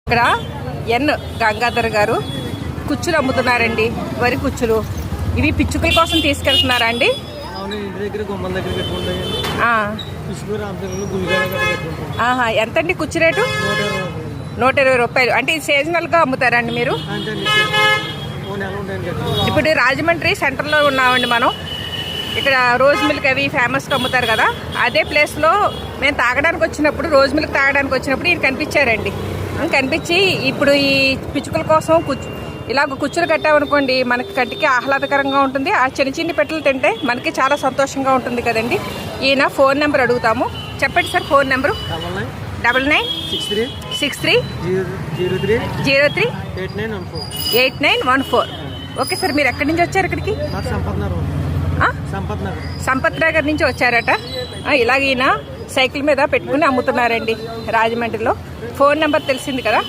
ఇక్కడ ఎన్ గంగాధర్ గారు కుచ్చులు అమ్ముతున్నారండి, వరి కుచ్చులు. ఇవి పిచ్చుకల కోసం తీసుకెళ్తున్నారా అండి? ఎంతండి కుచ్చు రేటు? 120 రూపాయలు. అంటే ఇది సీజనల్గా అమ్ముతారండి మీరు? ఇప్పుడు రాజమండ్రి సెంటర్లో ఉన్నామండి మనం. ఇక్కడ రోజ్ మిల్క్ అవి ఫేమస్గా అమ్ముతారు కదా, అదే ప్లేస్లో మేము తాగడానికి వచ్చినప్పుడు, రోజ్ మిల్క్ తాగడానికి వచ్చినప్పుడు ఈయన కనిపించారండి. కనిపించి ఇప్పుడు ఈ పిచ్చుకల కోసం ఇలాగ కుచ్చులు కట్టామనుకోండి, మనకి కంటికి ఆహ్లాదకరంగా ఉంటుంది. ఆ చిన్న చిన్న పెట్టెలు తింటే మనకి చాలా సంతోషంగా ఉంటుంది కదండి. ఈయన ఫోన్ నెంబర్ అడుగుతాము. చెప్పండి sir, phone number. 9963038914. Okay sir, మీరు ఎక్కడి నుంచి వచ్చారు ఇక్కడికి? సంపత్ నగర్ నుంచి వచ్చారట. ఇలాగ ఈయన సైకిల్ మీద పెట్టుకుని అమ్ముతున్నారండి రాజమండ్రిలో. ఫోన్ నెంబర్ తెలిసింది కదా.